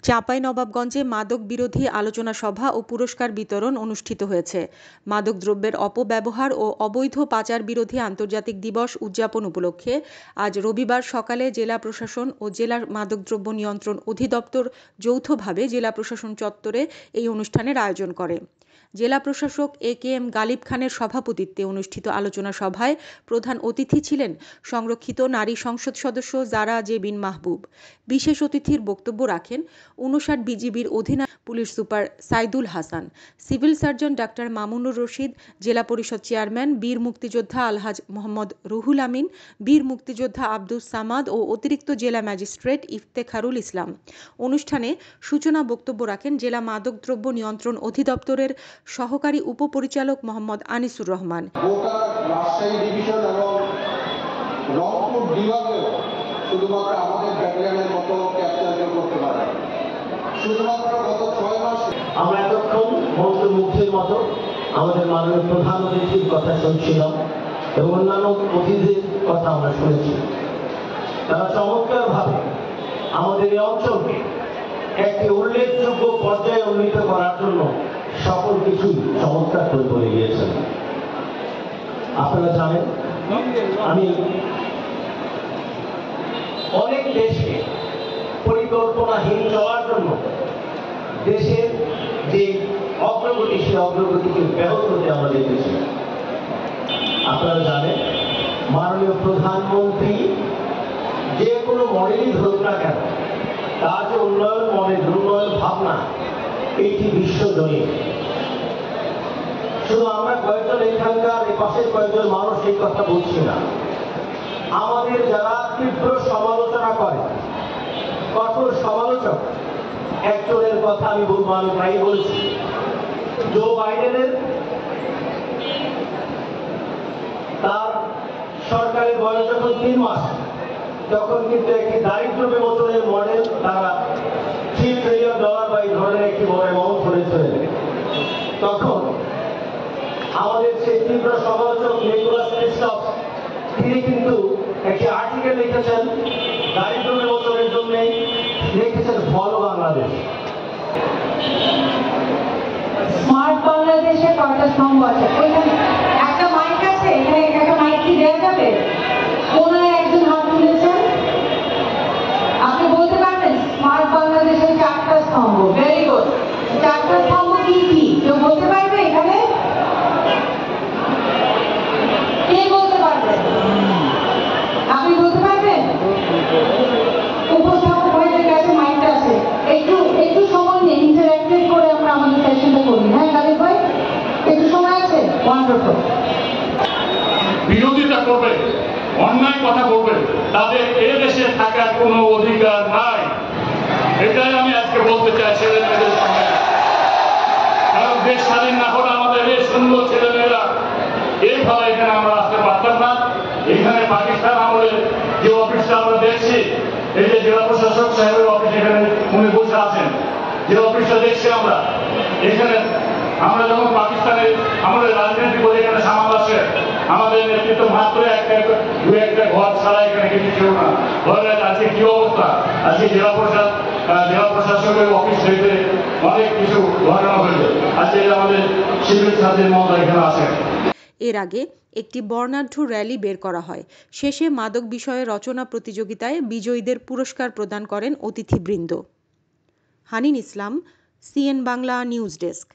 চাঁপাইনবাবগঞ্জে মাদক বিরোধী আলোচনা সভা ও পুরস্কার বিতরণ অনুষ্ঠিত হয়েছে। মাদকদ্রব্যের অপব্যবহার ও অবৈধ পাচার বিরোধী আন্তর্জাতিক দিবস উদযাপন উপলক্ষে আজ রবিবার সকালে জেলা প্রশাসন ও জেলা মাদকদ্রব্য নিয়ন্ত্রণ অধিদপ্তর যৌথভাবে জেলা প্রশাসন চত্বরে এই অনুষ্ঠানের আয়োজন করে। জেলা প্রশাসক এ.কে.এম. গালিব খানের সভাপতিত্বে অনুষ্ঠিত আলোচনা সভায় প্রধান অতিথি ছিলেন সংরক্ষিত নারী সংসদ সদস্য জারা জেবিন মাহবুব। বিশেষ অতিথির বক্তব্য রাখেন ৫৯ বিজিবির অধিনায়ক police super Saidul Hasan, civil surgeon doctor Mamunur Rashid, জেলা পরিষদ চেয়ারম্যান বীর মুক্তিযোদ্ধা আলহাজ মোহাম্মদ রুহুল আমিন, বীর মুক্তিযোদ্ধা আব্দুস সামাদ ও অতিরিক্ত জেলা ম্যাজিস্ট্রেট ইফতেখারুল ইসলাম। অনুষ্ঠানে সূচনা বক্তব্য রাখেন জেলা মাদকদ্রব্য নিয়ন্ত্রণ অধিদপ্তরের সহকারী উপপরিচালক মোহাম্মদ আনিসুর রহমান। রাজশাহী ডিভিশন এবং রংপুর বিভাগেও শুধুমাত্র আমাদের ব্যাটালিয়নের মতো ক্যাপ্চার করতে পারে। শুধুমাত্র গত 6 মাসে আমরা এতক্ষণ মন্ত্রমুগ্ধের মতো আমাদের মাননীয় প্রধান অতিথির কথা শুনছিলাম এবং অন্যান্য অতিথিদের কথা আমরা শুনেছি। তারা চমৎকারভাবে আমাদের এই অঞ্চলকে একটি উল্লেখযোগ্য পর্যায়ে উন্নীত করার জন্য সকল কিছুই চমৎকার করে বলে গিয়েছেন। আপনারা জানেন, আমি অনেক দেশকে পরিকল্পনাহীন চলার জন্য দেশের যে অগ্রগতি সে অগ্রগতিকে ব্যাহত হতে আমরা দেখেছি। আপনারা জানেন, মাননীয় প্রধানমন্ত্রী যে কোনো মডেলই ধরুক না কেন, তার যে উন্নয়ন মডেল, উন্নয়ন ভাবনা, এইটি বিশ্বজনীন। শুধু আমরা কয়েকজন এখানকার এই পাশের কয়েকজন মানুষ এই কথা বলছি না, আমাদের যারা তীব্র সমালোচনা করে, কঠোর সমালোচক, একজনের কথা আমি বলবো, আমি প্রায় বলছি, জো বাইডেনের তার সরকারের বয়স যখন 3 মাস, তখন কিন্তু একটি দারিদ্র বিমোচনের মডেল তারা $3 ট্রিলিয়ন বা এই ধরনের একটি বড় অ্যামাউন্ট করেছিলেন। তখন আমাদের সেই তীব্র সমালোচক নিকোলাস ক্রিস্টফ তিনি কিন্তু একটি আর্টিকেল লিখেছেন দারিদ্র বিমোচনের জন্য, লিখেছেন ফলো বাংলাদেশ। স্মার্ট বাংলাদেশে কয়টা স্তম্ভ আছে? ওইখানে একটা মাইক আছে, এখানে একটা মাইক কি দেওয়া যাবে? কোনায় একজন হাত তুলেছেন, আপনি বলতে পারবেন স্মার্ট বাংলাদেশের 4টা স্তম্ভ। Very good. 4টা স্তম্ভ কি কি কেউ বলতে পারবে? এখানে কে বলতে পারবে? আপনি বলতে পারবেন? উপস্থাপক ভাইদের কাছে মাইকটা আছে, একটু সময় নিয়ে ইন্টারঅ্যাক্টিভ করে আমরা আমাদের সেশনটা করি। হ্যাঁ গালিব ভাই, একটু সময় আছে? ওয়ান্ডারফুল। বিরোধিতা করবে, অন্যায় কথা বলবে, তাদের এ দেশে থাকার কোনো অধিকার নাই। এটাই আমি আজকে বলতে চাই ছেলেমেয়েদের সঙ্গে। কারণ দেশ স্বাধীন না হলে আমাদের এই সুন্দর ছেলেমেয়েরা এইভাবে এখানে আমরা আসতে পারতাম না। এখানে পাকিস্তান আমলে যে অফিসটা আমরা দেখছি, এই যে জেলা প্রশাসক সাহেবের অফিস, এখানে উনি বসে আছেন, যে অফিসটা দেখছি আমরা, এখানে আমরা যখন পাকিস্তানের আমাদের রাজনীতি করে এখানে সামাল আসে, আমাদের নেতৃত্ব মাত্র একটা ঘর ছাড়া এখানে কিছু ছিল না। ঘরের আজকে কি অবস্থা, আজকে জেলা প্রশাসকের অফিস থেকে অনেক কিছু ঘটনা হয়েছে। আজকে আমাদের সিভিল সার্জন মহোদয় এখানে আছেন। এর আগে একটি বর্ণাঢ্য র্যালি বের করা হয়। শেষে মাদক বিষয়ে রচনা প্রতিযোগিতায় বিজয়ীদের পুরস্কার প্রদান করেন অতিথিবৃন্দ। হানিন ইসলাম, সিএন বাংলা নিউজ ডেস্ক।